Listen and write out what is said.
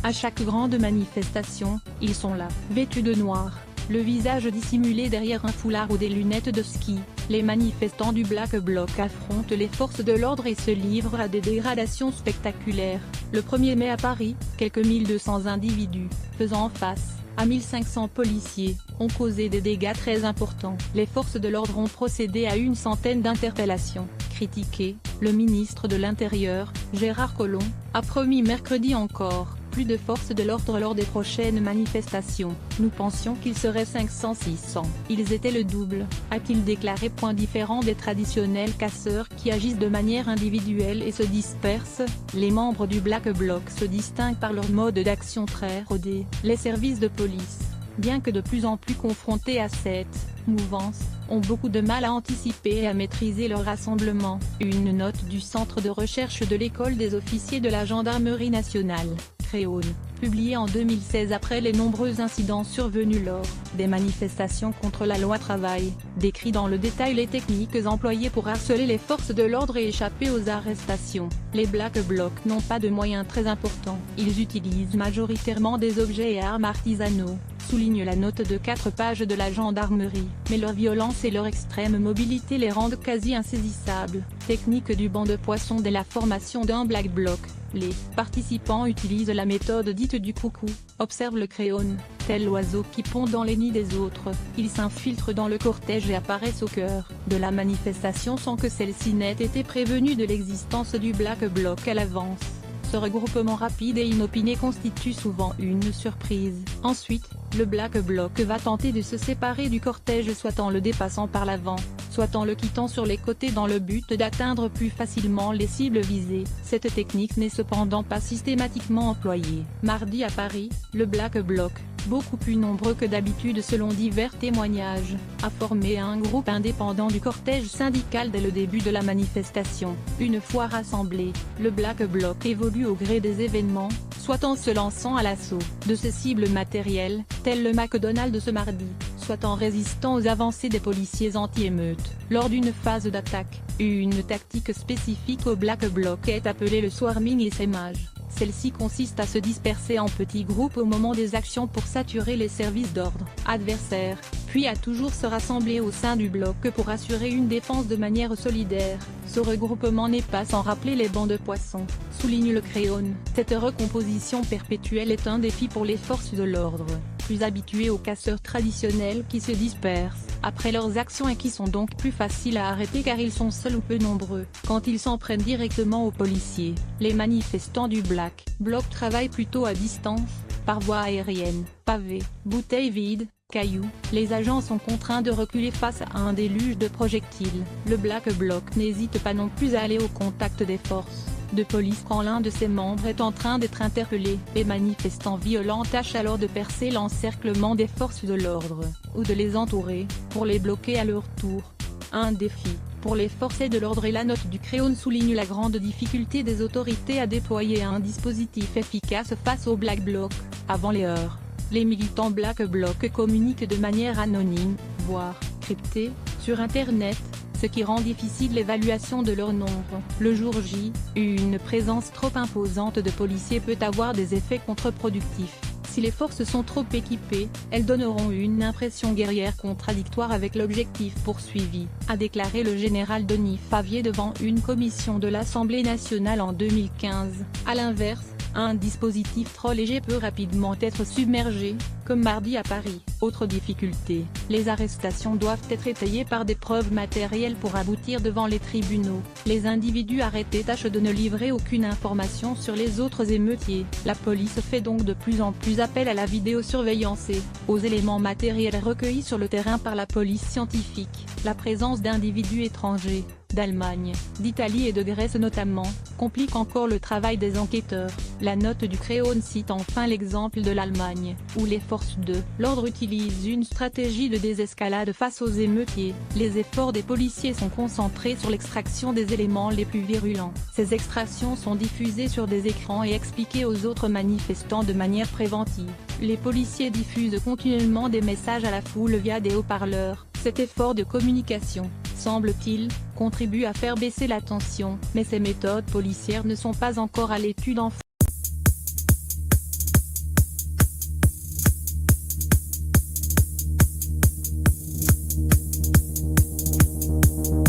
À chaque grande manifestation, ils sont là, vêtus de noir, le visage dissimulé derrière un foulard ou des lunettes de ski. Les manifestants du Black Bloc affrontent les forces de l'ordre et se livrent à des dégradations spectaculaires. Le 1er mai à Paris, quelques 1200 individus, faisant face à 1500 policiers, ont causé des dégâts très importants. Les forces de l'ordre ont procédé à une centaine d'interpellations. Critiqué, le ministre de l'Intérieur, Gérard Collomb, a promis mercredi encore plus de forces de l'ordre lors des prochaines manifestations. Nous pensions qu'ils seraient 500-600. Ils étaient le double, a-t-il déclaré. Point différent des traditionnels casseurs qui agissent de manière individuelle et se dispersent, les membres du Black Bloc se distinguent par leur mode d'action très rodé. Les services de police, bien que de plus en plus confrontés à cette mouvance, ont beaucoup de mal à anticiper et à maîtriser leur rassemblement. Une note du Centre de recherche de l'École des officiers de la Gendarmerie nationale, Créone, publiée en 2016 après les nombreux incidents survenus lors des manifestations contre la loi travail, décrit dans le détail les techniques employées pour harceler les forces de l'ordre et échapper aux arrestations. Les Black Blocs n'ont pas de moyens très importants. Ils utilisent majoritairement des objets et armes artisanaux, souligne la note de 4 pages de la gendarmerie, mais leur violence et leur extrême mobilité les rendent quasi insaisissables. Technique du banc de poisson dès la formation d'un Black Bloc. Les participants utilisent la méthode dite du coucou, observe le Créone. Tel l'oiseau qui pond dans les nids des autres, ils s'infiltrent dans le cortège et apparaissent au cœur de la manifestation sans que celle-ci n'ait été prévenue de l'existence du Black Bloc à l'avance. Ce regroupement rapide et inopiné constitue souvent une surprise. Ensuite, le Black Bloc va tenter de se séparer du cortège soit en le dépassant par l'avant, soit en le quittant sur les côtés dans le but d'atteindre plus facilement les cibles visées. Cette technique n'est cependant pas systématiquement employée. Mardi à Paris, le Black Bloc, beaucoup plus nombreux que d'habitude selon divers témoignages, a formé un groupe indépendant du cortège syndical dès le début de la manifestation. Une fois rassemblé, le Black Bloc évolue au gré des événements, soit en se lançant à l'assaut de ses cibles matérielles, tel le McDonald's ce mardi, soit en résistant aux avancées des policiers anti-émeutes. Lors d'une phase d'attaque, une tactique spécifique au Black Bloc est appelée le swarming et sémage. Celle-ci consiste à se disperser en petits groupes au moment des actions pour saturer les services d'ordre adversaires, puis à toujours se rassembler au sein du bloc pour assurer une défense de manière solidaire. Ce regroupement n'est pas sans rappeler les bancs de poissons, souligne le Créone. Cette recomposition perpétuelle est un défi pour les forces de l'ordre, plus habituées aux casseurs traditionnels qui se dispersent après leurs actions et qui sont donc plus faciles à arrêter car ils sont seuls ou peu nombreux. Quand ils s'en prennent directement aux policiers, les manifestants du Black Bloc travaillent plutôt à distance, par voie aérienne, pavés, bouteilles vides, cailloux. Les agents sont contraints de reculer face à un déluge de projectiles. Le Black Bloc n'hésite pas non plus à aller au contact des forces de police quand l'un de ses membres est en train d'être interpellé. Les manifestants violents tâchent alors de percer l'encerclement des forces de l'ordre, ou de les entourer, pour les bloquer à leur tour. Un défi pour les forces de l'ordre et la note du Créone souligne la grande difficulté des autorités à déployer un dispositif efficace face au Black Bloc. Avant les heures, les militants Black Bloc communiquent de manière anonyme, voire cryptée, sur Internet, ce qui rend difficile l'évaluation de leur nombre. Le jour J, une présence trop imposante de policiers peut avoir des effets contre-productifs. Si les forces sont trop équipées, elles donneront une impression guerrière contradictoire avec l'objectif poursuivi, a déclaré le général Denis Favier devant une commission de l'Assemblée nationale en 2015. À l'inverse, un dispositif trop léger peut rapidement être submergé, comme mardi à Paris. Autre difficulté, les arrestations doivent être étayées par des preuves matérielles pour aboutir devant les tribunaux. Les individus arrêtés tâchent de ne livrer aucune information sur les autres émeutiers. La police fait donc de plus en plus appel à la vidéosurveillance et aux éléments matériels recueillis sur le terrain par la police scientifique. La présence d'individus étrangers, d'Allemagne, d'Italie et de Grèce notamment, complique encore le travail des enquêteurs. La note du Créone cite enfin l'exemple de l'Allemagne, où les forces de l'ordre utilisent une stratégie de désescalade face aux émeutiers. Les efforts des policiers sont concentrés sur l'extraction des éléments les plus virulents. Ces extractions sont diffusées sur des écrans et expliquées aux autres manifestants de manière préventive. Les policiers diffusent continuellement des messages à la foule via des haut-parleurs. Cet effort de communication, semble-t-il, contribue à faire baisser la tension, mais ces méthodes policières ne sont pas encore à l'étude en